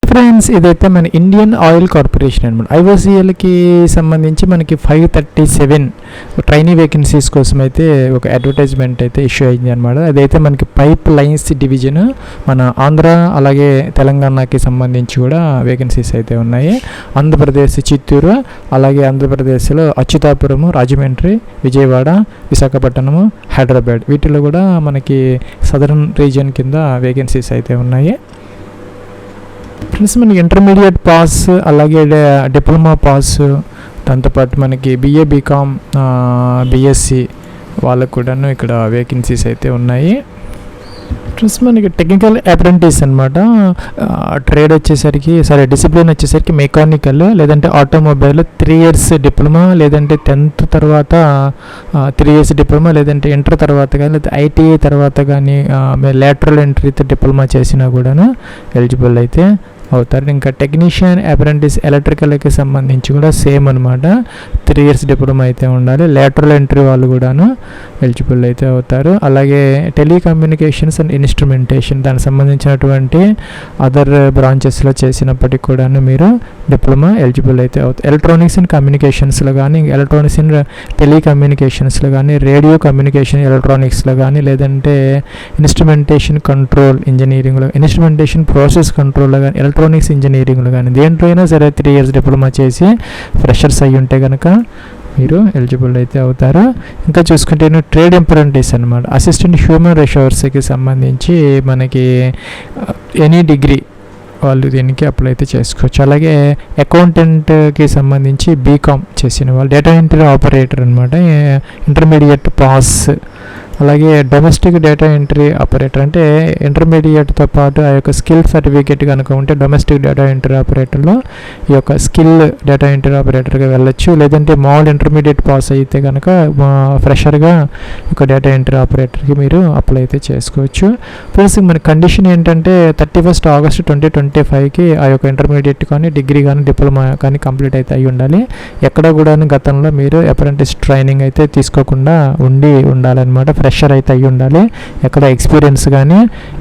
Friends, ఇదైతే మన Indian oil corporation అనమాట. ఐఓసీఎల్కి సంబంధించి మనకి 537 ట్రైనీ వేకెన్సీస్ కోసం అయితే ఒక అడ్వర్టైజ్మెంట్ అయితే ఇష్యూ అయింది అనమాట. అదైతే మనకి పైప్ లైన్స్ డివిజన్ మన ఆంధ్ర అలాగే తెలంగాణకి సంబంధించి కూడా వేకెన్సీస్ అయితే ఉన్నాయి. ఆంధ్రప్రదేశ్ చిత్తూరు, అలాగే ఆంధ్రప్రదేశ్లో అచ్యుతాపురము, రాజమండ్రి, విజయవాడ, విశాఖపట్నము, హైదరాబాద్, వీటిలో కూడా మనకి సదరన్ రీజియన్ కింద వేకెన్సీస్ అయితే ఉన్నాయి. ఫ్రెండ్స్, మనకి ఇంటర్మీడియట్ పాస్ అలాగే డిప్లొమా పాస్, దాంతోపాటు మనకి BA BCom BSc వాళ్ళకు కూడాను ఇక్కడ వేకెన్సీస్ అయితే ఉన్నాయి. ఫ్రెండ్స్, మనకి టెక్నికల్ అప్రెంటిస్ అనమాట. ట్రేడ్ వచ్చేసరికి డిసిప్లిన్ వచ్చేసరికి మెకానికల్ లేదంటే ఆటోమొబైల్ 3 years డిప్లొమా, లేదంటే 10th తర్వాత 3 years డిప్లొమా, లేదంటే ఇంటర్ తర్వాత కానీ లేదా ITI తర్వాత కానీ లేటరల్ ఎంట్రీతో డిప్లొమా చేసినా కూడాను ఎలిజిబుల్ అయితే అవుతారు. ఇంకా టెక్నీషియన్ అప్రెంటిస్ ఎలక్ట్రికల్కి సంబంధించి కూడా సేమ్ అనమాట. 3 years డిప్లొమా అయితే ఉండాలి. లేటరల్ ఎంట్రీ వాళ్ళు కూడాను ఎలిజిబుల్ అయితే అవుతారు. అలాగే టెలికమ్యూనికేషన్స్ అండ్ ఇన్స్ట్రుమెంటేషన్ దానికి సంబంధించినటువంటి అదర్ బ్రాంచెస్లో చేసినప్పటికి కూడాను మీరు డిప్లొమా ఎలిజిబుల్ అయితే అవుతారు. ఎలక్ట్రానిక్స్ అండ్ కమ్యూనికేషన్స్లో కానీ, ఎలక్ట్రానిక్స్ అండ్ టెలికమ్యూనికేషన్స్లో కానీ, రేడియో కమ్యూనికేషన్ ఎలక్ట్రానిక్స్లో కానీ, లేదంటే ఇన్స్ట్రుమెంటేషన్ కంట్రోల్ ఇంజనీరింగ్లో, ఇన్స్ట్రుమెంటేషన్ ప్రాసెస్ కంట్రోల్లో కానీ, ఎలక్ట్రానిక్స్ ఇంజనీరింగ్లో కానీ దేంట్లో అయినా సరే 3 years డిప్లొమా చేసి ఫ్రెషర్స్ అయ్యి ఉంటే కనుక మీరు ఎలిజిబుల్ అయితే అవుతారు. ఇంకా చూసుకుంటే ట్రేడ్ అప్రెంటిస్ అనమాట. అసిస్టెంట్ హ్యూమన్ రిసోర్స్కి సంబంధించి మనకి ఎనీ డిగ్రీ వాళ్ళు దీనికి అప్లై అయితే చేసుకోవచ్చు. అలాగే అకౌంటెంట్కి సంబంధించి BCom చేసిన వాళ్ళు, డేటా ఎంట్రీ ఆపరేటర్ అనమాట, ఇంటర్మీడియట్ పాస్. అలాగే డొమెస్టిక్ డేటా ఎంట్రీ ఆపరేటర్ అంటే ఇంటర్మీడియట్తో పాటు ఆ యొక్క స్కిల్ సర్టిఫికేట్ కనుక ఉంటే డొమెస్టిక్ డేటా ఎంట్రీ ఆపరేటర్లో ఈ యొక్క స్కిల్ డేటా ఎంట్రీ ఆపరేటర్గా వెళ్ళొచ్చు. లేదంటే మామూలు ఇంటర్మీడియట్ పాస్ అయితే కనుక ఫ్రెషర్గా ఒక డేటా ఎంట్రీ ఆపరేటర్కి మీరు అప్లై అయితే చేసుకోవచ్చు. ప్లస్ మన కండిషన్ ఏంటంటే 31st August 2025కి ఆ యొక్క ఇంటర్మీడియట్ కానీ, డిగ్రీ కానీ, డిప్లొమా కానీ కంప్లీట్ అయితే అయి ఉండాలి. ఎక్కడ కూడా గతంలో మీరు అప్రెంటిస్ ట్రైనింగ్ అయితే తీసుకోకుండా ఉండాలన్నమాట. ఫ్రెషర్ అయితే అయ్యి ఉండాలి. ఎక్కడ ఎక్స్పీరియన్స్ కానీ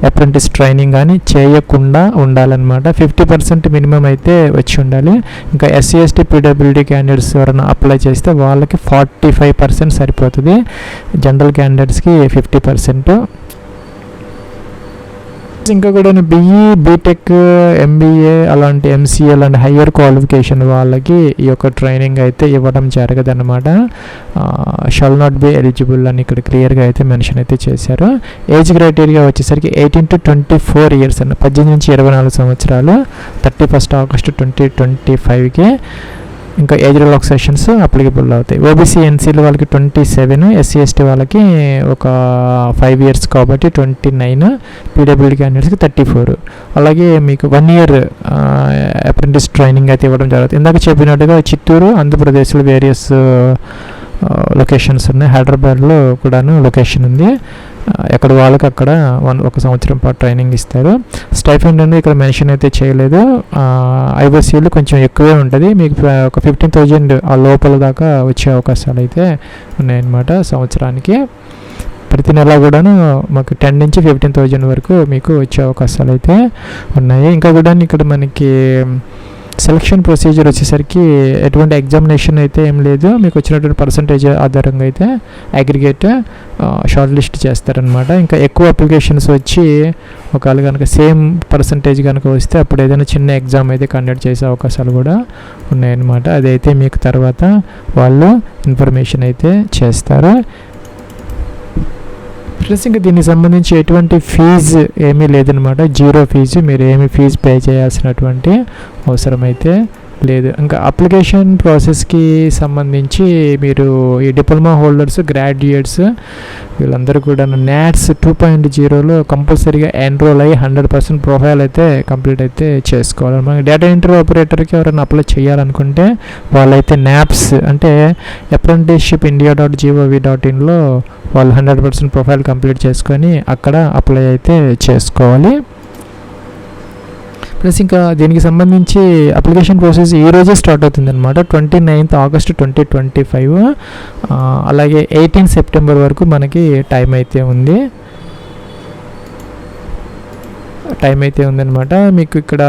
అప్రెంటిస్ ట్రైనింగ్ కానీ చేయకుండా ఉండాలన్నమాట. 50% మినిమం అయితే వచ్చి ఉండాలి. ఇంకా SC ST PWD క్యాండిడేట్స్ ఎవరైనా అప్లై చేస్తే వాళ్ళకి 45% సరిపోతుంది. జనరల్ క్యాండిడేట్స్కి 50%. ఇంకా కూడా BE BTech MBA అలాంటి MCA అలాంటి హయ్యర్ క్వాలిఫికేషన్ వాళ్ళకి ఈ యొక్క ట్రైనింగ్ అయితే ఇవ్వడం జరగదన్నమాట. షాల్ నాట్ బి ఎలిజిబుల్ అని ఇక్కడ క్లియర్గా అయితే మెన్షన్ అయితే చేశారు. ఏజ్ క్రైటీరియా వచ్చేసరికి 18 to 24 years అన్న, 18 నుంచి 24 సంవత్సరాలు, 31st August 2025కి ఇంకా ఏజ్ రిలాక్సేషన్స్ అప్లికబుల్ అవుతాయి. OBC NCల వాళ్ళకి 27, SC ST వాళ్ళకి ఒక 5 years కాబట్టి 29, PWD క్యాండిడేట్స్కి 34. అలాగే మీకు 1 year అప్రెంటిస్ ట్రైనింగ్ అయితే ఇవ్వడం జరుగుతుంది. ఇందాక చెప్పినట్టుగా చిత్తూరు, ఆంధ్రప్రదేశ్లో వేరియస్ లొకేషన్స్ ఉన్నాయి. హైదరాబాద్లో కూడాను లొకేషన్ ఉంది. ఎక్కడ వాళ్ళకి అక్కడ 1 సంవత్సరం పాటు ట్రైనింగ్ ఇస్తారు. స్టైఫండ్ అనేది ఇక్కడ మెన్షన్ అయితే చేయలేదు. ఐఓసీలో కొంచెం ఎక్కువే ఉంటుంది. మీకు ఒక 15,000 ఆ లోపల దాకా వచ్చే అవకాశాలు అయితే ఉన్నాయన్నమాట సంవత్సరానికి. ప్రతి నెల కూడాను మాకు 10 నుంచి 15,000 వరకు మీకు వచ్చే అవకాశాలు అయితే ఉన్నాయి. ఇంకా కూడా ఇక్కడ మనకి సెలక్షన్ ప్రొసీజర్ వచ్చేసరికి ఎటువంటి ఎగ్జామినేషన్ అయితే ఏం లేదు. మీకు వచ్చినటువంటి పర్సంటేజ్ ఆధారంగా అయితే అగ్రిగేట్ షార్ట్ లిస్ట్ చేస్తారనమాట. ఇంకా ఎక్కువ అప్లికేషన్స్ వచ్చి ఒకవేళ కనుక సేమ్ పర్సంటేజ్ కనుక వస్తే అప్పుడు ఏదైనా చిన్న ఎగ్జామ్ అయితే కండక్ట్ చేసే అవకాశాలు కూడా ఉన్నాయన్నమాట. అదైతే మీకు తర్వాత వాళ్ళు ఇన్ఫర్మేషన్ అయితే చేస్తారు. ప్లస్ ఇంకా దీనికి సంబంధించి ఎటువంటి ఫీజు ఏమీ లేదనమాట. 0 ఫీజు, మీరు ఏమి ఫీజు పే చేయాల్సినటువంటి అవసరం అయితే లేదు. ఇంకా అప్లికేషన్ ప్రాసెస్కి సంబంధించి మీరు ఈ డిప్లొమా హోల్డర్స్, గ్రాడ్యుయేట్స్ వీళ్ళందరూ కూడా NATS 2.0లో కంపల్సరీగా ఎన్రోల్ అయ్యి 100% ప్రొఫైల్ అయితే కంప్లీట్ అయితే చేసుకోవాలి. మనకి డేటా ఎంట్రీ ఆపరేటర్కి ఎవరైనా అప్లై చేయాలనుకుంటే వాళ్ళైతే NAPS అంటే అప్రెంటిస్షిప్ India.gov.inలో వాళ్ళు 100% ప్రొఫైల్ కంప్లీట్ చేసుకొని అక్కడ అప్లై అయితే చేసుకోవాలి. ప్లస్ ఇంకా దీనికి సంబంధించి అప్లికేషన్ ప్రాసెస్ ఈ రోజే స్టార్ట్ అవుతుంది అనమాట. 29th August 2025. అలాగే 18 September వరకు మనకి టైం అయితే ఉంది. టైం అయితే ఉందన్నమాట. మీకు ఇక్కడ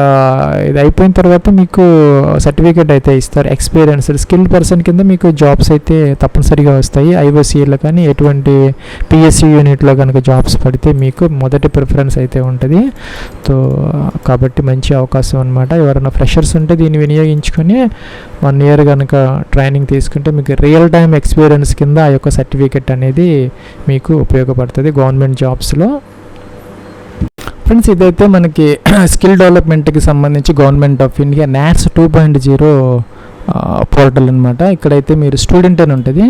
ఇది అయిపోయిన తర్వాత మీకు సర్టిఫికేట్ అయితే ఇస్తారు. ఎక్స్పీరియన్స్డ్ స్కిల్ పర్సన్ కింద మీకు జాబ్స్ అయితే తప్పనిసరిగా వస్తాయి. ఐఓసీలో కానీ ఎటువంటి పిఎస్సి యూనిట్లో కనుక జాబ్స్ పడితే మీకు మొదటి ప్రిఫరెన్స్ అయితే ఉంటుంది. సో కాబట్టి మంచి అవకాశం అనమాట. ఎవరైనా ఫ్రెషర్స్ ఉంటే దీన్ని వినియోగించుకొని 1 year కనుక ట్రైనింగ్ తీసుకుంటే మీకు రియల్ టైం ఎక్స్పీరియన్స్ కింద ఆ యొక్క సర్టిఫికేట్ అనేది మీకు ఉపయోగపడుతుంది గవర్నమెంట్ జాబ్స్లో. ఫ్రెండ్స్, ఇదైతే మనకి స్కిల్ డెవలప్మెంట్కి సంబంధించి government of India NATS 2.0 portal అనమాట. ఇక్కడైతే మీరు స్టూడెంట్ అని ఉంటుంది.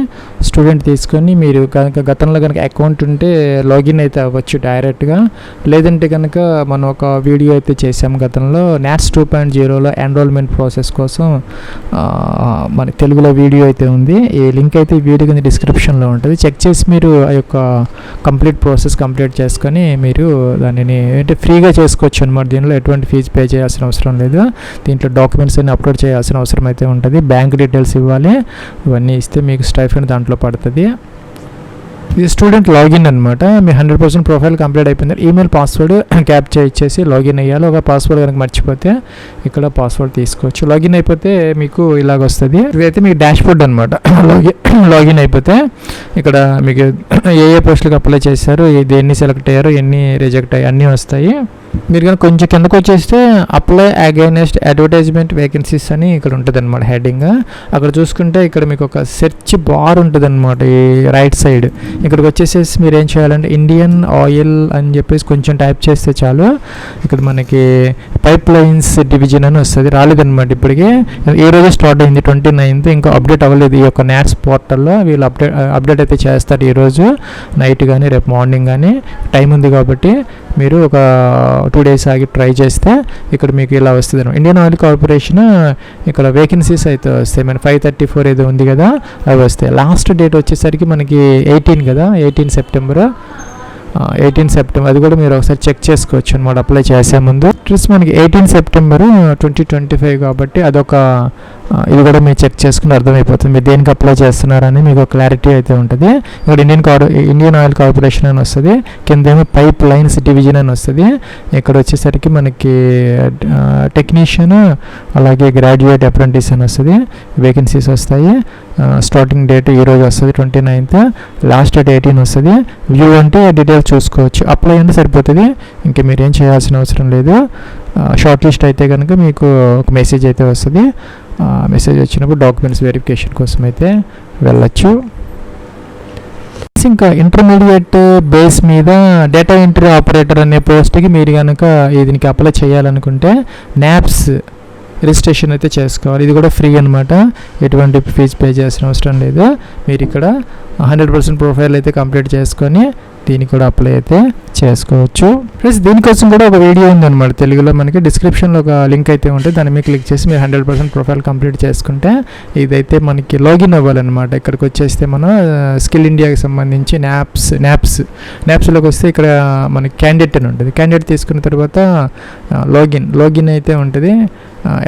స్టూడెంట్ తీసుకొని మీరు కనుక గతంలో కనుక అకౌంట్ ఉంటే లాగిన్ అయితే అవ్వచ్చు డైరెక్ట్గా. లేదంటే కనుక మనం ఒక వీడియో అయితే చేసాం గతంలో NATS 2.0లో ఎన్రోల్మెంట్ ప్రాసెస్ కోసం మన తెలుగులో వీడియో అయితే ఉంది. ఈ లింక్ అయితే ఈ వీడియో కింద డిస్క్రిప్షన్లో ఉంటుంది. చెక్ చేసి మీరు ఆ యొక్క కంప్లీట్ ప్రాసెస్ కంప్లీట్ చేసుకొని మీరు దానిని అంటే ఫ్రీగా చేసుకోవచ్చు అనమాట. దీనిలో ఎటువంటి ఫీజు పే చేయాల్సిన అవసరం లేదు. దీంట్లో డాక్యుమెంట్స్ అన్ని అప్లోడ్ చేయాల్సిన అవసరం అయితే ఉంటుంది. బ్యాంక్ డీటెయిల్స్ ఇవ్వాలి. ఇవన్నీ ఇస్తే మీకు స్టైఫండ్ దాంట్లో పడుతుంది. ఇది స్టూడెంట్ లాగిన్ అనమాట. మీ 100% ప్రొఫైల్ కంప్లీట్ అయిపోయింది. ఈమెయిల్ పాస్వర్డ్ క్యాప్చర్ ఇచ్చేసి లాగిన్ అయ్యాలి. ఒక పాస్వర్డ్ కనుక మర్చిపోతే ఇక్కడ పాస్వర్డ్ తీసుకోవచ్చు. లాగిన్ అయిపోతే మీకు ఇలాగ వస్తుంది. ఇదైతే మీకు డాష్ బోర్డ్ అనమాట. లాగిన్ అయిపోతే ఇక్కడ మీకు ఏ పోస్టులకు అప్లై చేశారు, ఎన్ని సెలెక్ట్ అయ్యారు, ఎన్ని రిజెక్ట్ అయ్యారు అన్నీ వస్తాయి. మీరు కనుక కొంచెం కిందకు వచ్చేస్తే అప్లై అగైనెస్ట్ అడ్వర్టైజ్మెంట్ వేకెన్సీస్ అని ఇక్కడ ఉంటుంది అనమాట హెడ్డింగ్. అక్కడ చూసుకుంటే ఇక్కడ మీకు ఒక సెర్చ్ బార్ ఉంటుంది అనమాట ఈ రైట్ సైడ్. ఇక్కడికి వచ్చేసేసి మీరు ఏం చేయాలంటే ఇండియన్ ఆయిల్ అని చెప్పేసి కొంచెం టైప్ చేస్తే చాలు. ఇక్కడ మనకి పైప్ లైన్స్ డివిజన్ అని వస్తుంది. రాలేదన్నమాట ఇప్పటికి. ఈ రోజు స్టార్ట్ అయింది 29th. ఇంకా అప్డేట్ అవ్వలేదు ఈ యొక్క NATS పోర్టల్లో. వీళ్ళు అప్డేట్ అయితే చేస్తారు ఈరోజు నైట్ కానీ రేపు మార్నింగ్ కానీ. టైం ఉంది కాబట్టి మీరు ఒక 2 days ఆగి ట్రై చేస్తే ఇక్కడ మీకు ఇలా వస్తుంది. ఇండియన్ ఆయిల్ కార్పొరేషన్ ఇక్కడ వేకెన్సీస్ అయితే వస్తాయి. మన 534 ఏదో ఉంది కదా, అవి వస్తాయి. లాస్ట్ డేట్ వచ్చేసరికి మనకి 18 కదా, 18 సెప్టెంబర్. అది కూడా మీరు ఒకసారి చెక్ చేసుకోవచ్చు అనమాట అప్లై చేసే ముందు. ప్లస్ మనకి 18 సెప్టెంబర్ 2025 కాబట్టి అదొక ఇది కూడా మీరు చెక్ చేసుకుని అర్థమైపోతుంది మీరు దేనికి అప్లై చేస్తున్నారని మీకు క్లారిటీ అయితే ఉంటుంది. ఇక్కడ ఇండియన్ ఆయిల్ కార్పొరేషన్ అని వస్తుంది. కిందేమో పైప్ లైన్స్ డివిజన్ అని వస్తుంది. ఇక్కడ వచ్చేసరికి మనకి టెక్నీషియన్ అలాగే గ్రాడ్యుయేట్ అప్రెంటిస్ అని వస్తుంది. వేకెన్సీస్ వస్తాయి. స్టార్టింగ్ డేట్ ఈరోజు వస్తుంది 29th. లాస్ట్ డేట్ 18 వస్తుంది. వ్యూ అంటే డీటెయిల్స్ చూసుకోవచ్చు. అప్లై అంటే సరిపోతుంది. ఇంకా మీరు ఏం చేయాల్సిన అవసరం లేదు. షార్ట్ లిస్ట్ అయితే కనుక మీకు ఒక మెసేజ్ అయితే వస్తుంది. మెసేజ్ వచ్చినప్పుడు డాక్యుమెంట్స్ వెరిఫికేషన్ కోసం అయితే వెళ్ళచ్చు. ఇంకా ఇంటర్మీడియట్ బేస్ మీద డేటా ఎంట్రీ ఆపరేటర్ అనే పోస్ట్కి మీరు కనుక దీనికి అప్లై చేయాలనుకుంటే NAPS రిజిస్ట్రేషన్ అయితే చేసుకోవాలి. ఇది కూడా ఫ్రీ అనమాట. ఎటువంటి ఫీజు పే చేయాల్సిన అవసరం లేదు. మీరు ఇక్కడ 100% ప్రొఫైల్ అయితే కంప్లీట్ చేసుకొని దీనికి కూడా అప్లై అయితే చేసుకోవచ్చు. ప్లస్ దీనికోసం కూడా ఒక వీడియో ఉందన్నమాట తెలుగులో. మనకి డిస్క్రిప్షన్లో ఒక లింక్ అయితే ఉంటుంది. దాని మీద క్లిక్ చేసి మీరు 100% ప్రొఫైల్ కంప్లీట్ చేసుకుంటే ఇదైతే మనకి లాగిన్ అవ్వాలన్నమాట. ఇక్కడికి వచ్చేస్తే మనం స్కిల్ ఇండియాకి సంబంధించి NAPSలోకి వస్తే ఇక్కడ మనకి క్యాండిడేట్ అని ఉంటుంది. క్యాండిడేట్ తీసుకున్న తర్వాత లాగిన్ అయితే ఉంటుంది.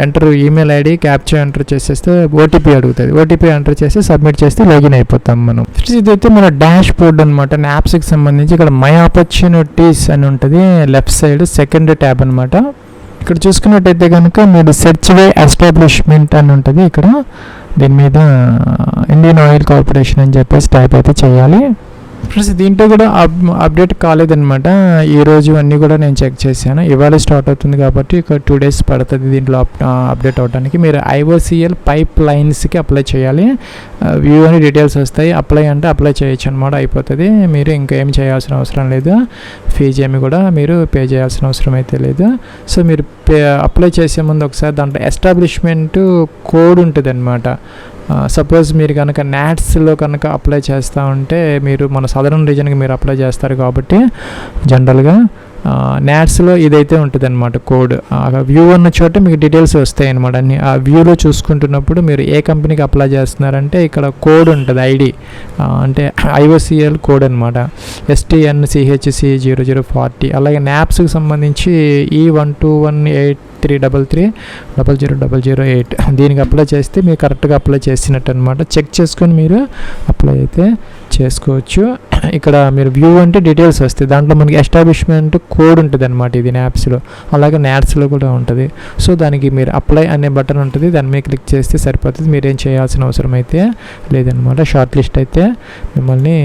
Enter email ID capture enter చేసేస్తే ఓటీపీ అడుగుతుంది. ఓటీపీ ఎంటర్ చేసి సబ్మిట్ చేస్తే లాగిన్ అయిపోతాం మనం. ఇదైతే మన డాష్ బోర్డ్ అనమాట. NAPSకి సంబంధించి ఇక్కడ మై ఆపర్చునిటీస్ అని ఉంటుంది లెఫ్ట్ సైడ్ సెకండ్ ట్యాబ్ అనమాట. ఇక్కడ చూసుకున్నట్టయితే కనుక మీరు సెర్చ్ వే ఎస్టాబ్లిష్మెంట్ అని ఉంటుంది. ఇక్కడ దీని మీద ఇండియన్ ఆయిల్ కార్పొరేషన్ అని చెప్పేసి టైప్ అయితే చేయాలి. ప్లస్ దీంట్లో కూడా అప్డేట్ కాలేదన్నమాట. ఈరోజు అన్నీ కూడా నేను చెక్ చేశాను. ఇవాళ స్టార్ట్ అవుతుంది కాబట్టి ఒక 2 days పడుతుంది దీంట్లో అప్డేట్ అవడానికి. మీరు IOCL పైప్ లైన్స్కి అప్లై చేయాలి. వ్యూ అని డీటెయిల్స్ వస్తాయి. అప్లై అంటే అప్లై చేయొచ్చు అనమాట. అయిపోతుంది. మీరు ఇంకా ఏమి చేయాల్సిన అవసరం లేదు. ఫీజు ఏమి కూడా మీరు పే చేయాల్సిన అవసరం అయితే లేదు. సో మీరు అప్లై చేసే ముందు ఒకసారి దాంట్లో ఎస్టాబ్లిష్మెంట్ కోడ్ ఉంటుంది అనమాట. సపోజ్ మీరు కనుక NATSలో కనుక అప్లై చేస్తూ ఉంటే మీరు మన సదరన్ రీజన్కి మీరు అప్లై చేస్తారు కాబట్టి జనరల్గా NATSలో ఇదైతే ఉంటుంది అనమాట కోడ్. వ్యూ ఉన్న చోట మీకు డీటెయిల్స్ వస్తాయి అనమాట అన్ని. ఆ వ్యూలో చూసుకుంటున్నప్పుడు మీరు ఏ కంపెనీకి అప్లై చేస్తున్నారంటే ఇక్కడ కోడ్ ఉంటుంది ఐడి అంటే IOCL కోడ్ అనమాట. STNCHC 0040. అలాగే NAPSకి సంబంధించి E12183330008 దీనికి అప్లై చేస్తే మీరు కరెక్ట్గా అప్లై చేసినట్టు అనమాట. చెక్ చేసుకొని మీరు అప్లై అయితే చేసుకోవచ్చు. ఇక్కడ మీరు వ్యూ అంటే డీటెయిల్స్ వస్తాయి, దాంట్లో మనకి ఎస్టాబ్లిష్మెంట్ కోడ్ ఉంటుంది అనమాట. ఇది నాప్స్లో అలాగే నాట్స్లో కూడా ఉంటుంది. సో దానికి మీరు అప్లై అనే బటన్ ఉంటుంది, దాని మీద క్లిక్ చేస్తే సరిపోతుంది. మీరేం చేయాల్సిన అవసరం అయితే లేదనమాట. షార్ట్ లిస్ట్ అయితే మిమ్మల్ని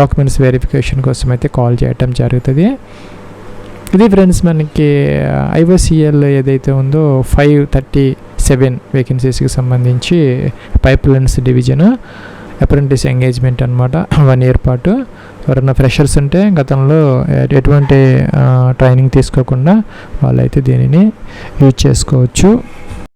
డాక్యుమెంట్స్ వెరిఫికేషన్ కోసం అయితే కాల్ చేయటం జరుగుతుంది. ఇది ఫ్రెండ్స్ మనకి ఐఓసిఎల్ ఏదైతే ఉందో 537 వేకెన్సీస్కి సంబంధించి pipe lines division apprentice engagement అనమాట. 1 year పాటు. ఎవరైనా ఫ్రెషర్స్ ఉంటే గతంలో ఎటువంటి ట్రైనింగ్ తీసుకోకుండా వాళ్ళైతే దీనిని యూజ్ చేసుకోవచ్చు.